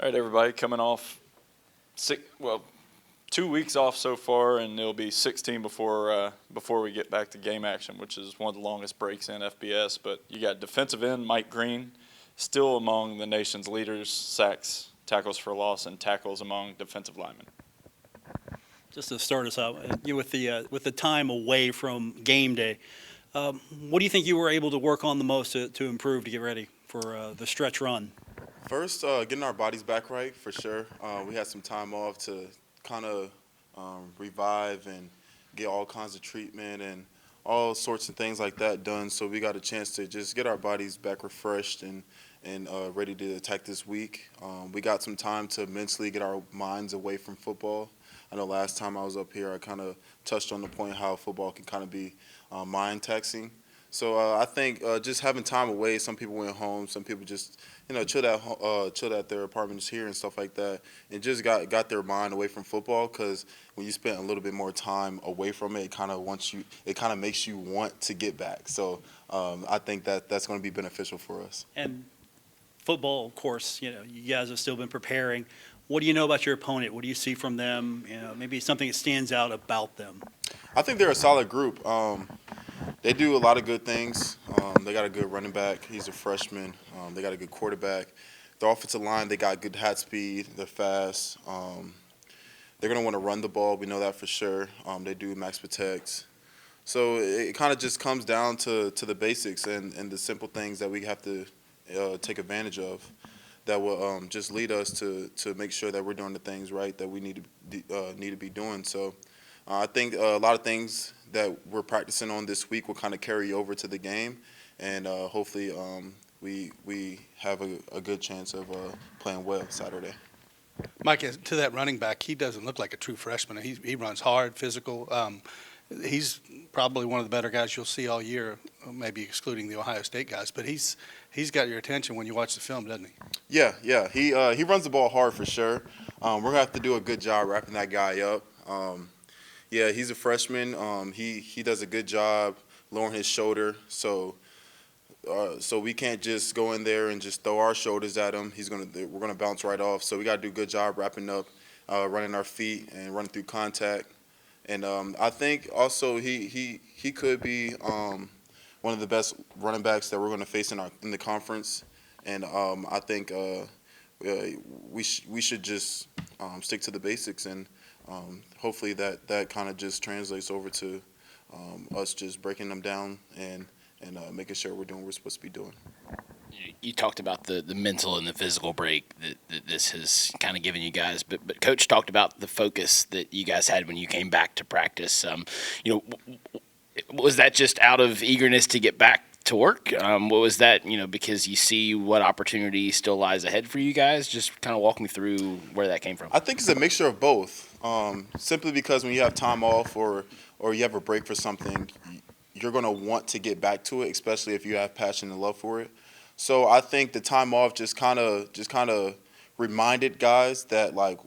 All right, everybody, coming off 2 weeks off so far, and it'll be 16 before we get back to game action, which is one of the longest breaks in FBS. But you got defensive end Mike Green, still among the nation's leaders, sacks, tackles for loss, and tackles among defensive linemen. Just to start us out, with the time away from game day, what do you think you were able to work on the most to improve to get ready for the stretch run? First, getting our bodies back right for sure. We had some time off to kind of revive and get all kinds of treatment and all sorts of things like that done. So we got a chance to just get our bodies back refreshed and ready to attack this week. We got some time to mentally get our minds away from football. I know last time I was up here, I kind of touched on the point how football can kind of be mind taxing. So I think just having time away, some people went home, some people just chilled at their apartments here and stuff like that, and just got their mind away from football. Because when you spend a little bit more time away from it, it kind of makes you want to get back. So I think that's going to be beneficial for us. And football, of course, you guys have still been preparing. What do you know about your opponent? What do you see from them? Maybe something that stands out about them. I think they're a solid group. They do a lot of good things. They got a good running back. He's a freshman. They got a good quarterback. The offensive line, they got good hat speed. They're fast. They're going to want to run the ball. We know that for sure. They do max protects. So it kind of just comes down to the basics and the simple things that we have to take advantage of that will just lead us to make sure that we're doing the things right that we need to be doing. So I think a lot of things that we're practicing on this week will kind of carry over to the game, and hopefully we have a good chance of playing well Saturday. Mike, to that running back, he doesn't look like a true freshman. He runs hard, physical. He's probably one of the better guys you'll see all year, maybe excluding the Ohio State guys. But he's got your attention when you watch the film, doesn't he? Yeah. He runs the ball hard for sure. We're gonna have to do a good job wrapping that guy up. Yeah, he's a freshman. He does a good job lowering his shoulder. So we can't just go in there and just throw our shoulders at him. We're gonna bounce right off. So we gotta do a good job wrapping up, running our feet and running through contact. And I think also he could be one of the best running backs that we're going to face in the conference. And I think we should just stick to the basics, and hopefully that kind of just translates over to us just breaking them down and making sure we're doing what we're supposed to be doing. You talked about the mental and the physical break that this has kind of given you guys, but Coach talked about the focus that you guys had when you came back to practice. Was that just out of eagerness to get back to work? What was that, because you see what opportunity still lies ahead for you guys? Just kind of walk me through where that came from. I think it's a mixture of both. Simply because when you have time off or you have a break for something, you're going to want to get back to it, especially if you have passion and love for it. So I think the time off just kind of reminded guys that, like,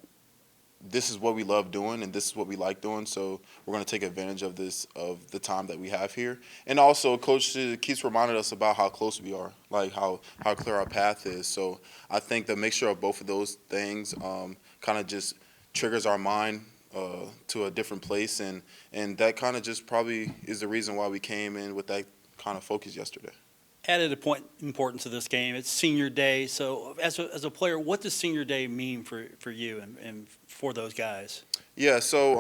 this is what we love doing and this is what we like doing. So we're going to take advantage of the time that we have here. And also, Coach keeps reminding us about how close we are, like how clear our path is. So I think the mixture of both of those things kind of just triggers our mind to a different place, and that kind of just probably is the reason why we came in with that kind of focus yesterday. Added a point importance to this game. It's senior day. So as a player, what does senior day mean for you and for those guys? Yeah, so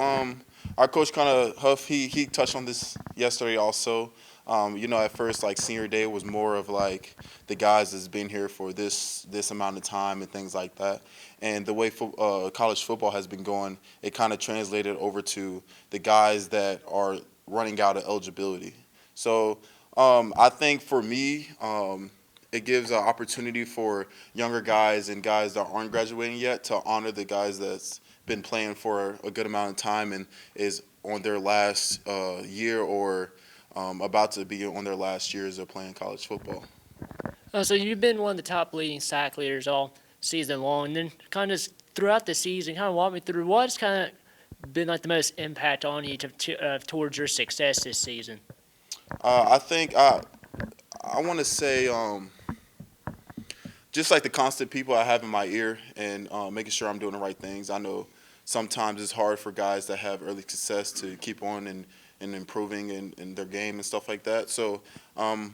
our coach kind of Huff, he touched on this yesterday also. At first, like, senior day was more of like the guys that's been here for this amount of time and things like that. And the way college football has been going, it kind of translated over to the guys that are running out of eligibility. So I think for me, it gives an opportunity for younger guys and guys that aren't graduating yet to honor the guys that's been playing for a good amount of time and is on their last year or about to be on their last years of playing college football. So you've been one of the top leading sack leaders all season long, and then kind of throughout the season, kind of walk me through what's kind of been like the most impact on you towards your success this season. I think I want to say just like the constant people I have in my ear and making sure I'm doing the right things. I know sometimes it's hard for guys that have early success to keep on and improving in their game and stuff like that. So I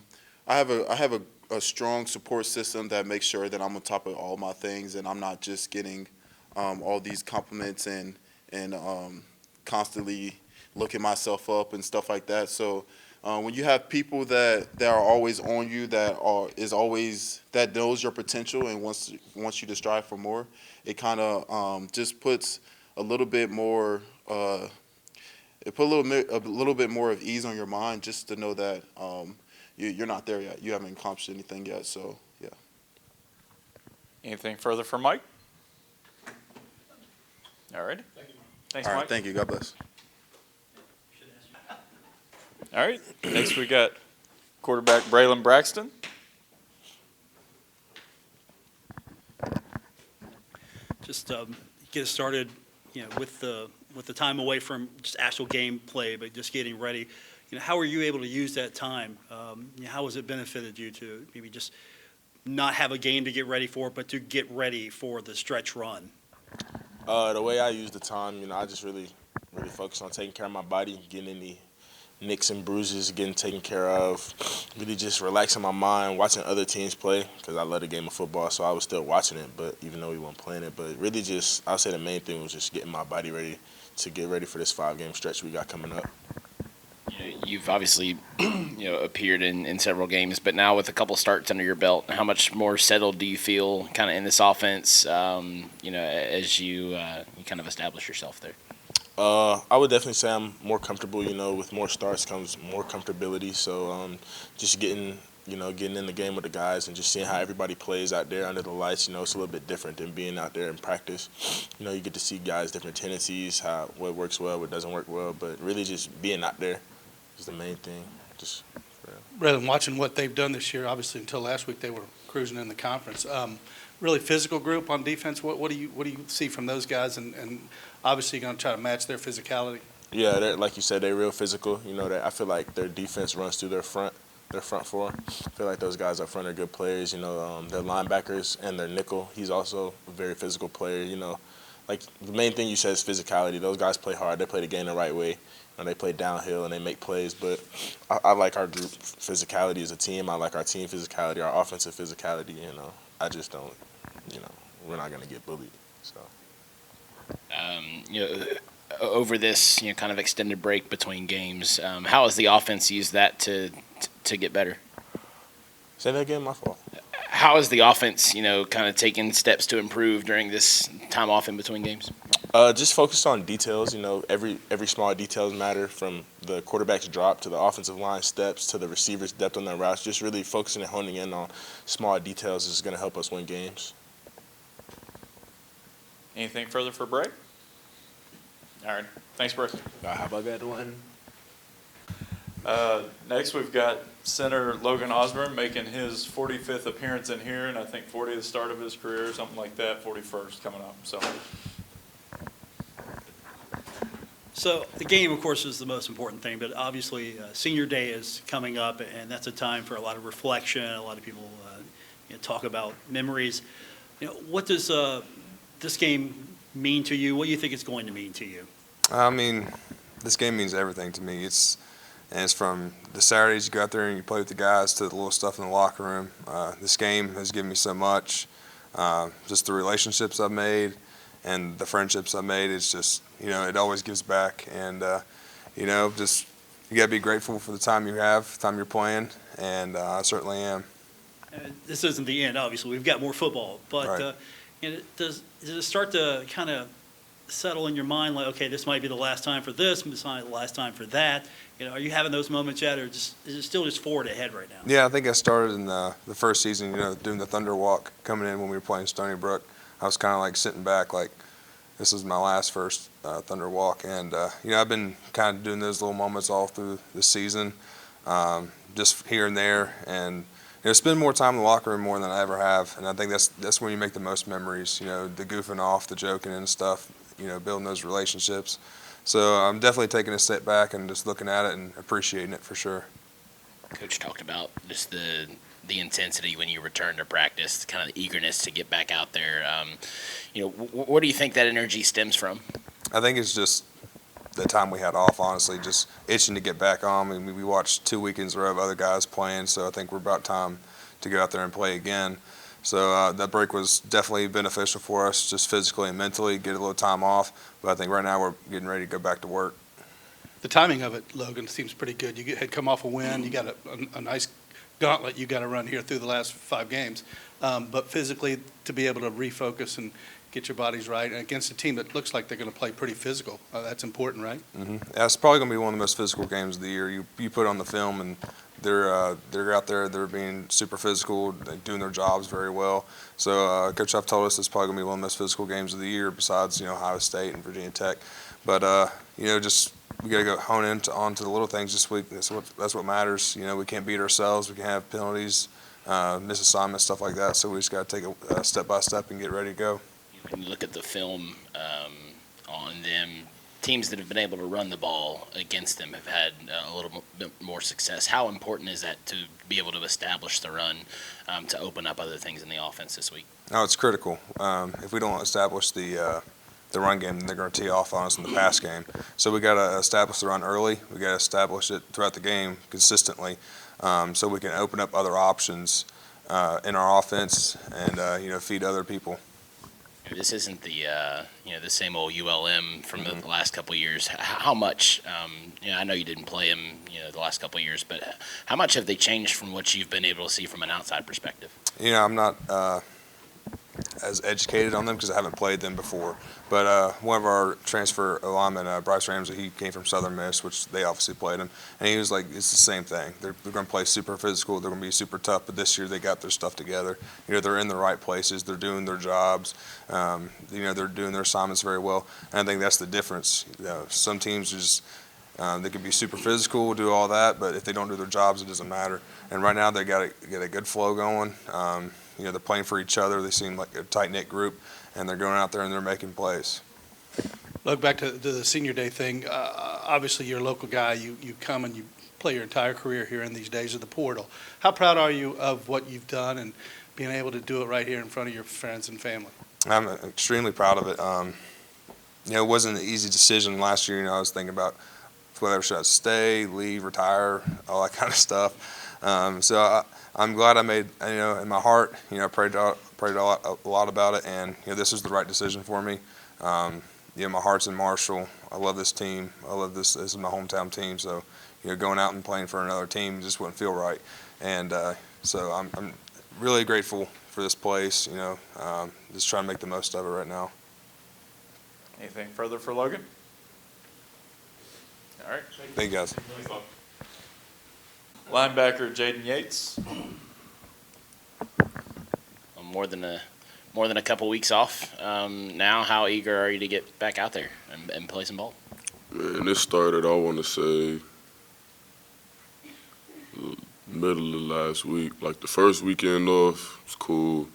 have a strong support system that makes sure that I'm on top of all my things and I'm not just getting all these compliments and constantly looking myself up and stuff like that. So when you have people that are always on you, that knows your potential and wants you to strive for more, it kind of just puts a little bit more. It put a little bit more of ease on your mind, just to know that you're not there yet. You haven't accomplished anything yet. So yeah. Anything further for Mike? All right. Thanks, All right. Mike. Thank you. God bless. All right. Next, we got quarterback Brenden Braxton. Just get us started, with the time away from just actual game play, but just getting ready. How were you able to use that time? How has it benefited you to maybe just not have a game to get ready for, but to get ready for the stretch run? The way I use the time, I just really focus on taking care of my body, getting any nicks and bruises, getting taken care of, really just relaxing my mind, watching other teams play, because I love the game of football, so I was still watching it, but even though we weren't playing it. But really just, I'll say the main thing was just getting my body ready to get ready for this 5-game stretch we got coming up. You've obviously, appeared in several games, but now with a couple starts under your belt, how much more settled do you feel kind of in this offense, as you kind of establish yourself there? I would definitely say I'm more comfortable. With more starts comes more comfortability. So just getting in the game with the guys and just seeing how everybody plays out there under the lights, it's a little bit different than being out there in practice. You get to see guys' different tendencies, what works well, what doesn't work well, but really just being out there is the main thing. Rather than watching what they've done this year, obviously until last week they were cruising in the conference. Really physical group on defense. What do you see from those guys, and obviously going to try to match their physicality? Yeah, like you said, they're real physical. I feel like their defense runs through their front four. I feel like those guys up front are good players. Their linebackers and their nickel. He's also a very physical player. Like the main thing you said is physicality. Those guys play hard. They play the game the right way. They play downhill and they make plays. But I like our group physicality as a team. I like our team physicality, our offensive physicality. I just don't. We're not going to get bullied. So. Over this kind of extended break between games, how has the offense used that to get better? Say that again, my fault. How has the offense kind of taken steps to improve during this time off in between games? Just focus on details. Every small details matter, from the quarterback's drop to the offensive line steps to the receivers' depth on their routes. Just really focusing and honing in on small details is going to help us win games. Anything further for Bray? All right. Thanks, Bray. How about that one? Next, we've got center Logan Osbor making his 45th appearance in here, and I think 40th start of his career, something like that, 41st coming up. So the game, of course, is the most important thing, but obviously senior day is coming up, and that's a time for a lot of reflection. A lot of people talk about memories. What does this game mean to you? What do you think it's going to mean to you? I mean, this game means everything to me. It's from the Saturdays you go out there and you play with the guys to the little stuff in the locker room. This game has given me so much. Just the relationships I've made and the friendships I've made. It's just, it always gives back. And, just you got to be grateful for the time you have, the time you're playing, and I certainly am. This isn't the end, obviously. We've got more football. But Right. does it start to kind of settle in your mind, like, okay, this might be the last time for this, this might be the last time for that? Are you having those moments yet, or is it still just forward ahead right now? Yeah, I think I started in the first season, doing the Thunder Walk, coming in when we were playing Stony Brook. I was kind of like sitting back like, this is my first Thunder Walk. And, I've been kind of doing those little moments all through the season, just here and there. And, spend more time in the locker room more than I ever have. And I think that's when you make the most memories, the goofing off, the joking and stuff, building those relationships. So I'm definitely taking a step back and just looking at it and appreciating it for sure. Coach talked about just the the intensity when you return to practice, kind of the eagerness to get back out there. Where do you think that energy stems from? I think it's just the time we had off, honestly, just itching to get back on. I mean, we watched 2 weekends in a row of other guys playing, so I think we're about time to go out there and play again. So that break was definitely beneficial for us, just physically and mentally, get a little time off. But I think right now we're getting ready to go back to work. The timing of it, Logan, seems pretty good. You had come off a win. You got a nice gauntlet you got to run here through the last 5 games. But physically, to be able to refocus and get your bodies right, and against a team that looks like they're going to play pretty physical, that's important, right? Mm-hmm. Yeah, it's probably going to be one of the most physical games of the year. You put on the film, and they're out there. They're being super physical, doing their jobs very well. So Coach Huff told us it's probably going to be one of the most physical games of the year, besides Ohio State and Virginia Tech. But just we got to go hone in onto the little things this week. That's what matters. We can't beat ourselves. We can have penalties, miss assignments, stuff like that. So we just got to take it step by step and get ready to go. When you look at the film on them, teams that have been able to run the ball against them have had a little bit more success. How important is that to be able to establish the run to open up other things in the offense this week? No, it's critical. If we don't establish the run game, then they're going to tee off on us in the pass game. So we got to establish the run early. We got to establish it throughout the game consistently, so we can open up other options in our offense and feed other people. This isn't the the same old ULM from the last couple of years. How much? I know you didn't play them the last couple of years, but how much have they changed from what you've been able to see from an outside perspective? I'm not as educated on them because I haven't played them before. But one of our transfer linemen, Bryce Ramsey, he came from Southern Miss, which they obviously played him, and he was like, it's the same thing. They're going to play super physical. They're going to be super tough. But this year they got their stuff together. They're in the right places. They're doing their jobs. They're doing their assignments very well. And I think that's the difference. Some teams are just they can be super physical, do all that, but if they don't do their jobs, it doesn't matter. And right now they got a good flow going. They're playing for each other. They seem like a tight-knit group, and they're going out there and they're making plays. Look back to the senior day thing. Obviously, you're a local guy. You come and you play your entire career here in these days of the portal. How proud are you of what you've done and being able to do it right here in front of your friends and family? I'm extremely proud of it. It wasn't an easy decision last year. I was thinking about whether should I stay, leave, retire, all that kind of stuff. So I'm glad I made, in my heart, I prayed a lot about it, and this is the right decision for me. My heart's in Marshall. I love this team. I love this. This is my hometown team. So, going out and playing for another team just wouldn't feel right. And so I'm really grateful for this place. Just trying to make the most of it right now. Anything further for Logan? All right. Thank you, guys. Linebacker Jaden Yates. More than a couple weeks off now. How eager are you to get back out there and play some ball? Man, this started, I want to say, middle of last week. Like the first weekend off, it's cool,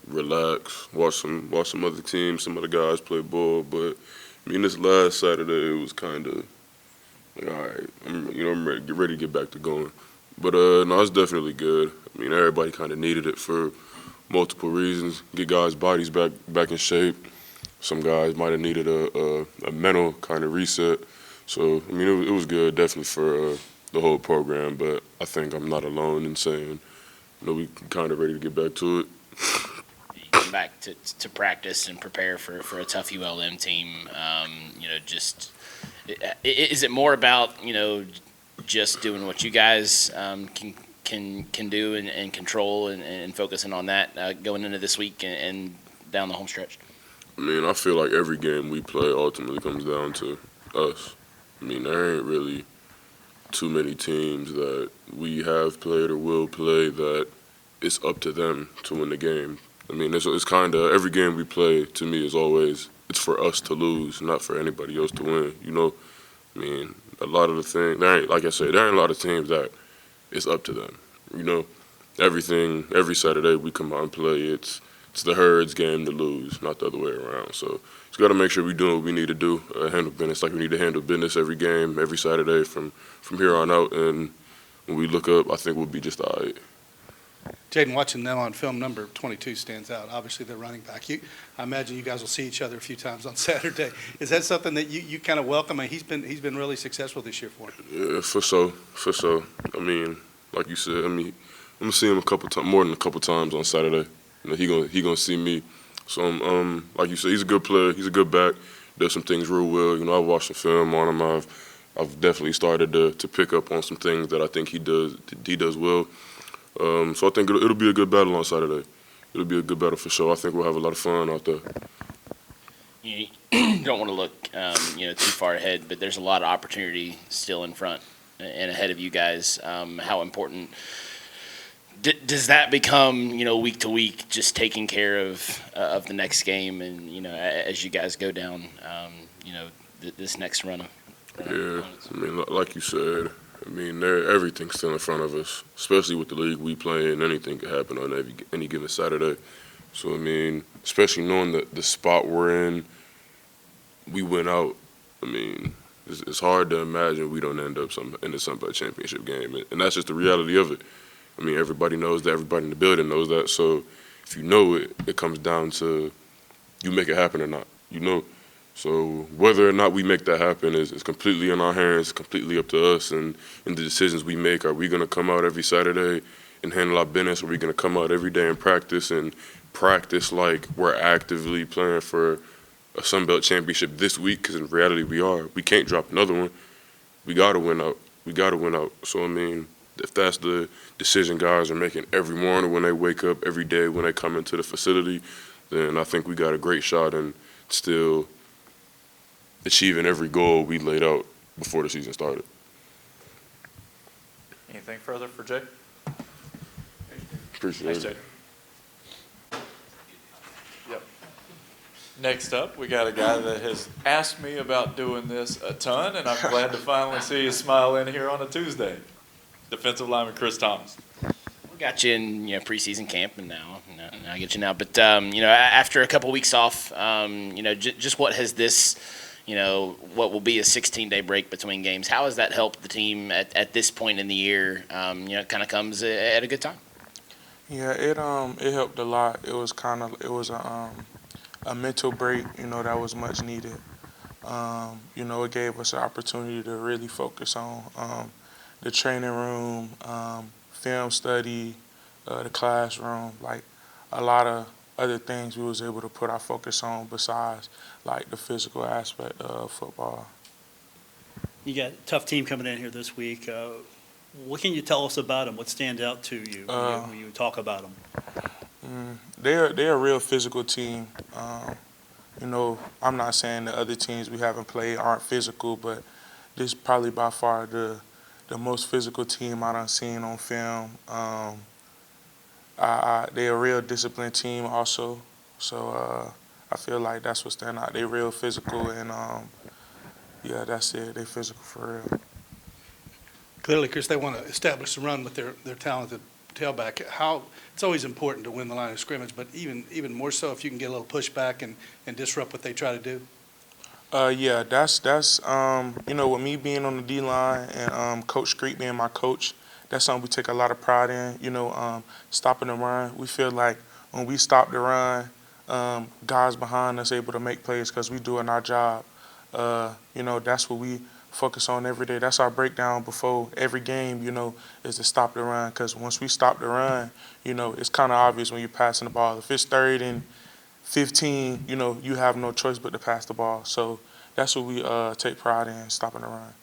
relax, watch some other teams, some other guys play ball. But this last Saturday, it was kind of like, all right, I'm ready to get back to going. But no, it's definitely good. Everybody kind of needed it for multiple reasons. Get guys' bodies back in shape. Some guys might have needed a mental kind of reset. So it was good, definitely for the whole program. But I think I'm not alone in saying, we kind of ready to get back to it. You come back to practice and prepare for a tough ULM team. Is it more about just doing what you guys can do and control and focusing on that going into this week and down the home stretch? I feel like every game we play ultimately comes down to us. There ain't really too many teams that we have played or will play that it's up to them to win the game. It's kind of every game we play, to me, is always it's for us to lose, not for anybody else to win. A lot of the things, there ain't a lot of teams that it's up to them. Every Saturday we come out and play, it's the Herd's game to lose, not the other way around. So just got to make sure we're doing what we need to do, handle business like we need to handle business every game, every Saturday from here on out. And when we look up, I think we'll be just all right. Jaden, watching them on film, number 22 stands out. Obviously, they're running back. I imagine you guys will see each other a few times on Saturday. Is that something that you kind of welcome? I mean, he's been really successful this year for him. Yeah, for sure, for sure. I mean, like you said, I mean, I'm gonna see him a couple times, more than a couple times on Saturday. You know, he gonna see me. So like you said, he's a good player. He's a good back. Does some things real well. You know, I've watched the film on him. I've definitely started to pick up on some things that I think he does well. So I think it'll be a good battle on Saturday. It'll be a good battle for sure. I think we'll have a lot of fun out there. You don't want to look, too far ahead, but there's a lot of opportunity still in front and ahead of you guys. How important does that become, week to week, just taking care of the next game and, as you guys go down, this next run? Yeah, I mean, like you said, I mean, everything's still in front of us, especially with the league we play in. Anything could happen on any given Saturday. So, I mean, especially knowing the spot we're in, we went out. I mean, it's hard to imagine we don't end up in the Sun Belt Championship game. And that's just the reality of it. I mean, everybody knows that. Everybody in the building knows that. So if you know it, it comes down to you make it happen or not, So whether or not we make that happen is completely in our hands, completely up to us and the decisions we make. Are we going to come out every Saturday and handle our business? Or are we going to come out every day and practice like we're actively playing for a Sun Belt championship this week? Because in reality we are. We can't drop another one. We got to win out. So, I mean, if that's the decision guys are making every morning when they wake up, every day when they come into the facility, then I think we got a great shot and still achieving every goal we laid out before the season started. Anything further for Jay? Appreciate Thanks, it. Jay. Yep. Next up, we got a guy that has asked me about doing this a ton, and I'm glad to finally see you smile in here on a Tuesday. Defensive lineman Chris Thomas. We got you in preseason camp, and now I get you now. But after a couple weeks off, just what has this, what will be a 16-day break between games? How has that helped the team at this point in the year? It kind of comes at a good time. Yeah, it helped a lot. It was a mental break, that was much needed. It gave us an opportunity to really focus on the training room, film study, the classroom, like a lot of other things we was able to put our focus on besides like the physical aspect of football. You got a tough team coming in here this week. What can you tell us about them? What stands out to you when you talk about them? They're a real physical team. I'm not saying the other teams we haven't played aren't physical, but this is probably by far the most physical team I done seen on film. They're a real disciplined team also. So I feel like that's what stands out. They're real physical and that's it. They're physical for real. Clearly, Chris, they want to establish the run with their talented tailback. It's always important to win the line of scrimmage, but even more so if you can get a little pushback and disrupt what they try to do. That's with me being on the D-line and Coach Street being my coach, that's something we take a lot of pride in, stopping the run. We feel like when we stop the run, guys behind us able to make plays because we doing our job. That's what we focus on every day. That's our breakdown before every game, is to stop the run because once we stop the run, it's kind of obvious when you're passing the ball. If it's 3rd and 15, you have no choice but to pass the ball. So that's what we take pride in, stopping the run.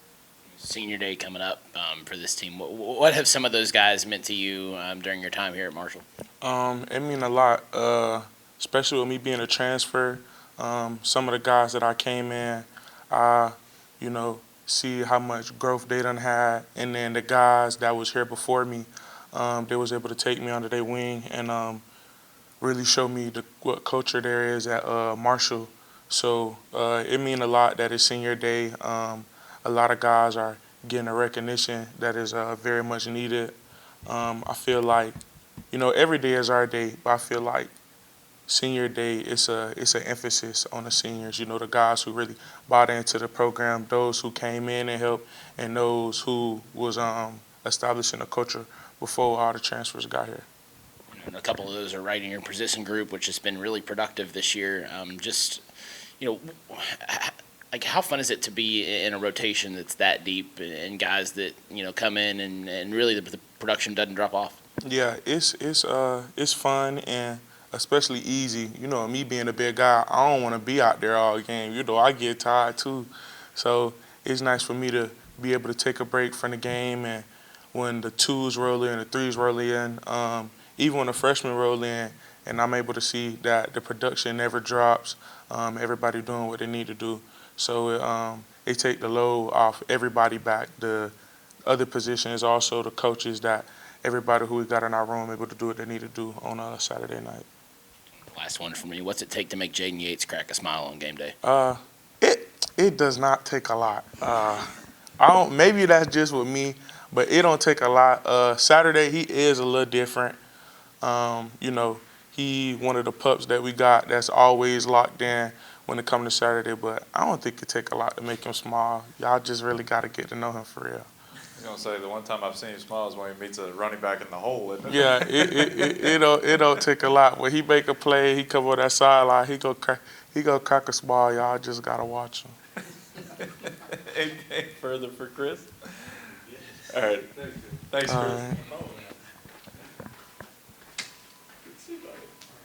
Senior day coming up for this team. What have some of those guys meant to you during your time here at Marshall? It mean a lot, especially with me being a transfer. Some of the guys that I came in, see how much growth they done had. And then the guys that was here before me, they was able to take me under their wing and really show me what culture there is at Marshall. So it mean a lot that it's senior day. A lot of guys are getting a recognition that is very much needed. I feel like, every day is our day, but I feel like senior day, it's an emphasis on the seniors, the guys who really bought into the program, those who came in and helped, and those who was establishing a culture before all the transfers got here. and a couple of those are right in your position group, which has been really productive this year. Like how fun is it to be in a rotation that's that deep and guys that come in and really the production doesn't drop off? Yeah, it's fun and especially easy. You know, me being a big guy, I don't want to be out there all game. You know, I get tired too, so it's nice for me to be able to take a break from the game, and when the twos roll in, the threes roll in, even when the freshmen roll in, and I'm able to see that the production never drops. Everybody doing what they need to do. So it take the load off everybody back. The other positions, also the coaches, that everybody who we got in our room able to do what they need to do on a Saturday night. Last one for me. What's it take to make Jaden Yates crack a smile on game day? It does not take a lot. I don't. Maybe that's just with me, but it don't take a lot. Saturday he is a little different. You know, he one of the pups that we got that's always locked in when it comes to Saturday, but I don't think it take a lot to make him smile. Y'all just really got to get to know him for real. I was gonna say the one time I've seen him smile is when he meets a running back in the hole, isn't it? Yeah, it don't take a lot. When he make a play, he come on that sideline, he go crack a smile. Y'all just gotta watch him. Anything further for Chris? All right. Thanks, Chris. All right.